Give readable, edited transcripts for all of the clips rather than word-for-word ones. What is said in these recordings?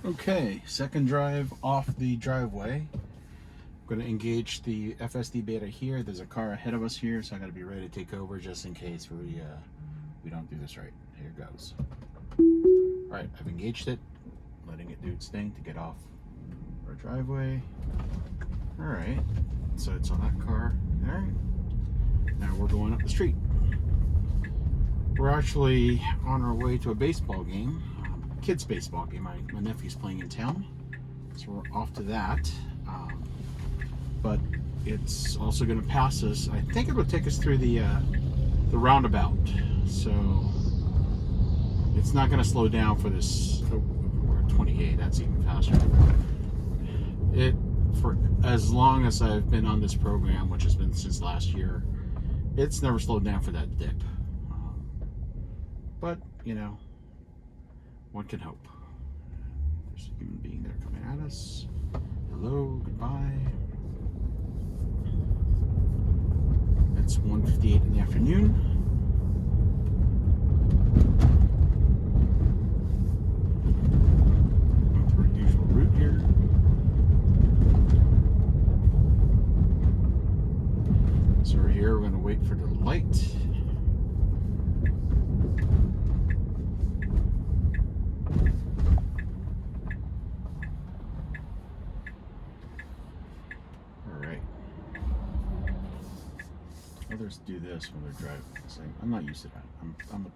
Okay, second drive off the driveway. I'm going to engage the FSD Beta here. There's a car ahead of us here, so I got to be ready to take over just in case we don't do this right. Here it goes. All right, I've engaged it, letting it do its thing to get off our driveway. All right, so it's on that car. All right, now we're going up the street. We're actually on our way to a baseball game, kids baseball game. My nephew's playing in town, so we're off to that. But it's also going to pass us. I think it will take us through the roundabout, so it's not going to slow down for this. Oh, we're at 28. That's even faster. For as long as I've been on this program, which has been since last year, it's never slowed down for that dip. But you know, one can hope. There's a human being there coming at us. Hello, goodbye. It's 1:58 in the afternoon. Going through our usual route here. So we're here, we're going to wait for the light. Alright. Others do this when they're driving. So I'm not used to that. I'm a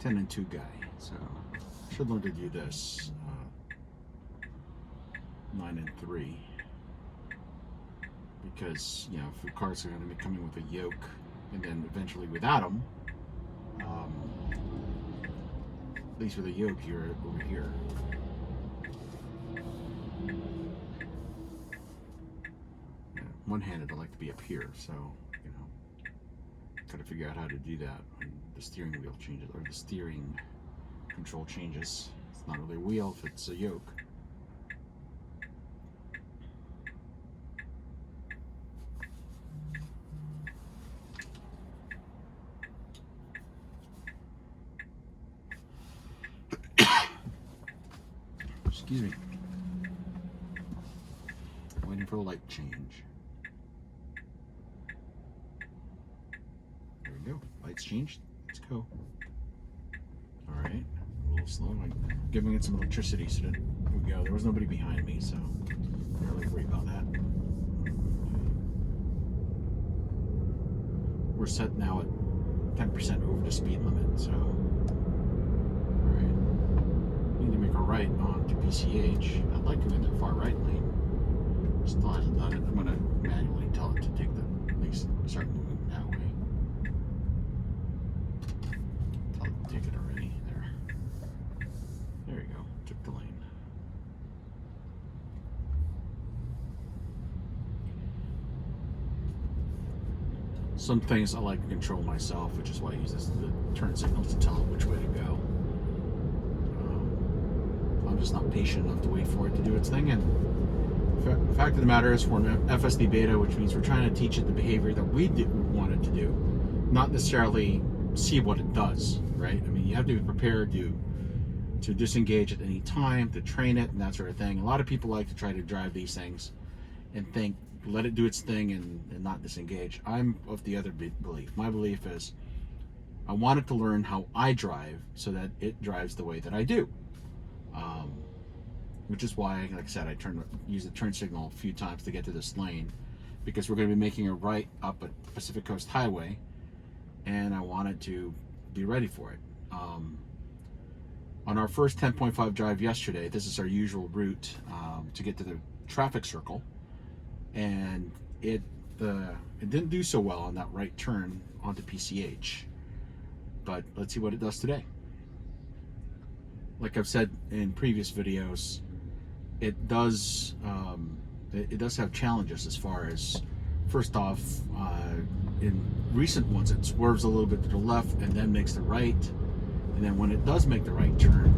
10 and 2 guy, so I should learn to do this 9 and 3. Because, you know, if the cars are going to be coming with a yoke and then eventually without them, at least with a yoke here over here. Yeah, one-handed, I like to be up here, so you know, gotta figure out how to do that when the steering wheel changes or the steering control changes. It's not really a wheel if it's a yoke. Excuse me. Waiting for the light change. There we go. Lights changed. Let's go. Alright. A little slow. I'm giving it some electricity so that here we go. There was nobody behind me, so I'm not really worried about that. We're set now at 10% over the speed limit, so need to make a right onto PCH. I'd like to go in the far right lane. Still hasn't done it. I'm going to manually tell it to take the, at least start moving that way. Tell it to take it already. There you go. Took the lane. Some things I like to control myself, which is why I use the turn signals to tell it which way to go. I'm just not patient enough to wait for it to do its thing. And the fact of the matter is, we're in FSD Beta, which means we're trying to teach it the behavior that we want it to do, not necessarily see what it does, right? I mean, you have to be prepared to disengage at any time, to train it, and that sort of thing. A lot of people like to try to drive these things and think, let it do its thing and not disengage. I'm of the other belief. My belief is, I want it to learn how I drive so that it drives the way that I do. Which is why, like I said, I use the turn signal a few times to get to this lane, because we're going to be making a right up at Pacific Coast Highway, and I want it to be ready for it. On our first 10.5 drive yesterday, this is our usual route to get to the traffic circle, and it didn't do so well on that right turn onto PCH. But let's see what it does today. Like I've said in previous videos, it does have challenges as far as, first off, in recent ones it swerves a little bit to the left and then makes the right, and then when it does make the right turn,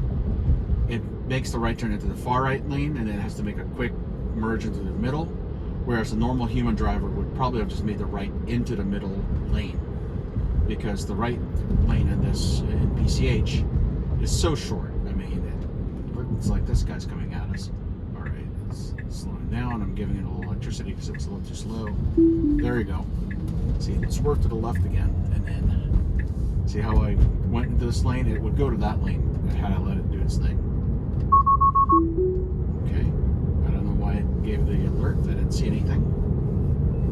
it makes the right turn into the far right lane and then has to make a quick merge into the middle, whereas a normal human driver would probably have just made the right into the middle lane, because the right lane in PCH is so short. I mean, looks like this guy's coming at us. All right, it's slowing down. I'm giving it a little electricity because it was a little too slow. There we go. See, let's work to the left again, and then see how I went into this lane. It would go to that lane had I let it do its thing. Okay, I don't know why it gave the alert. I didn't see anything,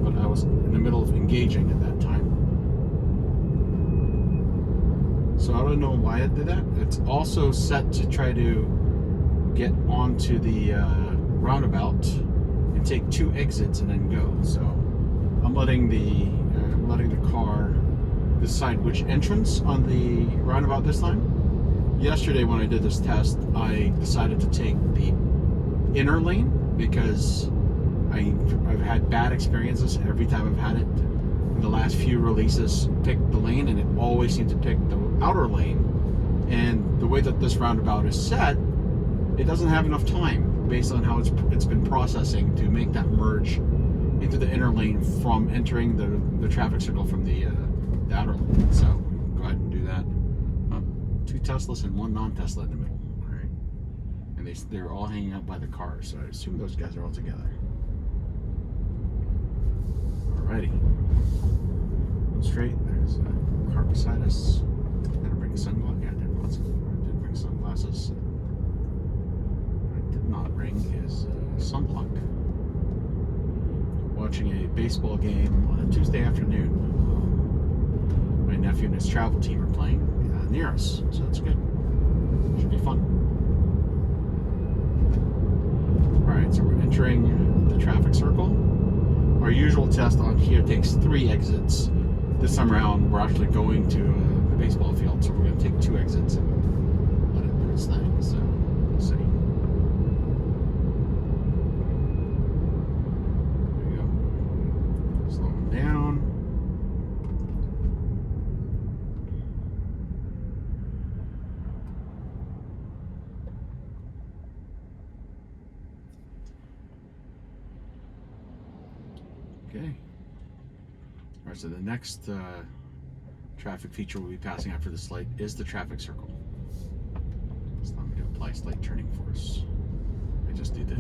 but I was in the middle of engaging at that time. So I don't know why it did that. It's also set to try to get onto the roundabout and take 2 exits and then go. So I'm letting the car decide which entrance on the roundabout this time. Yesterday when I did this test, I decided to take the inner lane because I've had bad experiences every time I've had it. The last few releases picked the lane, and it always seemed to pick the outer lane. And the way that this roundabout is set, it doesn't have enough time based on how it's been processing to make that merge into the inner lane from entering the traffic circle from the outer lane. So go ahead and do that. 2 Teslas and 1 non-Tesla in the middle. All right, and they're all hanging out by the cars, so I assume those guys are all together. Alrighty. Straight. There's a car beside us. Gotta bring sunglasses. Yeah, I did bring sunglasses. What I did not bring is sunblock. Watching a baseball game on a Tuesday afternoon. My nephew and his travel team are playing near us, so that's good. Should be fun. All right, so we're entering the traffic circle. Our usual test on here takes 3 exits. This time around, we're actually going to the baseball field, so we're going to take 2 exits and let it do its thing. So, we'll see. There we go. Slow them down. Okay. All right, so the next traffic feature we'll be passing after this light is the traffic circle. So I'm going to apply slight turning force. I just did the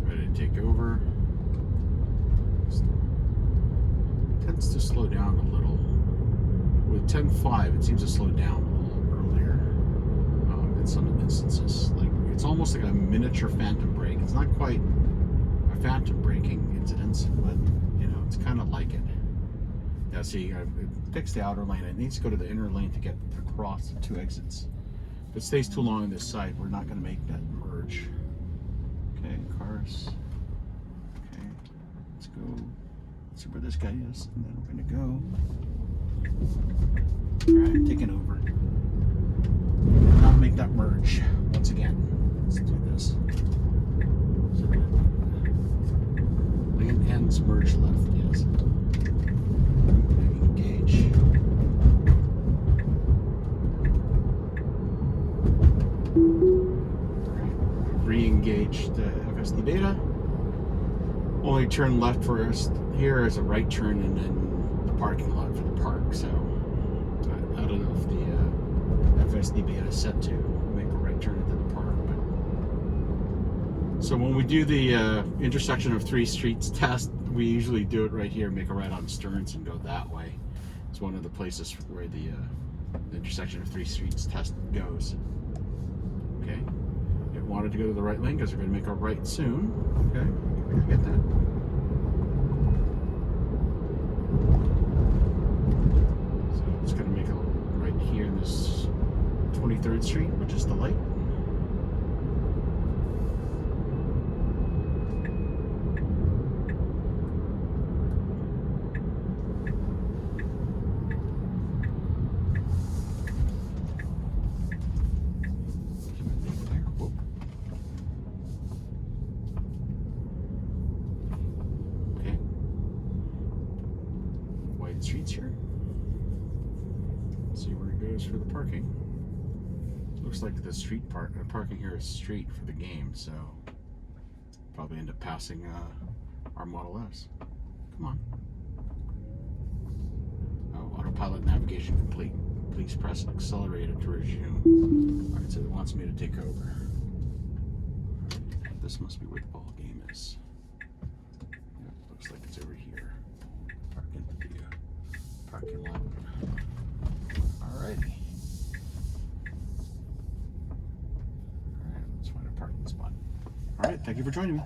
ready to take over. It tends to slow down a little. With 10.5, it seems to slow down a little earlier in some instances. Like it's almost like a miniature phantom brake. It's not quite phantom braking incidents, but you know, it's kind of like it. Yeah, see, it picks the outer lane. It needs to go to the inner lane to get across the 2 exits. If it stays too long on this side, we're not going to make that merge. Okay, cars. Okay, let's go. Let's see where this guy is, and then we're going to go. All right, taking over. Not make that merge once again. Let's do this. Lane ends, merge left, yes. Engage. Alright, re-engaged FSD Beta. Only turn left for us here is a right turn, and then the parking lot for the park. So I don't know if the FSD Beta is set to make a right turn into the park. So when we do the intersection of 3 streets test, we usually do it right here, make a right on Stearns and go that way. It's one of the places where the intersection of 3 streets test goes. Okay, it wanted to go to the right lane because we're going to make a right soon. Okay, I get that. So it's going to make a right here in this 23rd Street, which is the light. Streets here. Let's see where it goes for the parking. Looks like the street parking here is street for the game, so probably end up passing our Model S. Come on. Oh, autopilot navigation complete. Please press accelerator to resume. Alright, so it wants me to take over. This must be where the ball game is. Yep, looks like it's over here. Park in the parking lot. Alrighty. Alright, let's find a parking spot. Alright, thank you for joining me.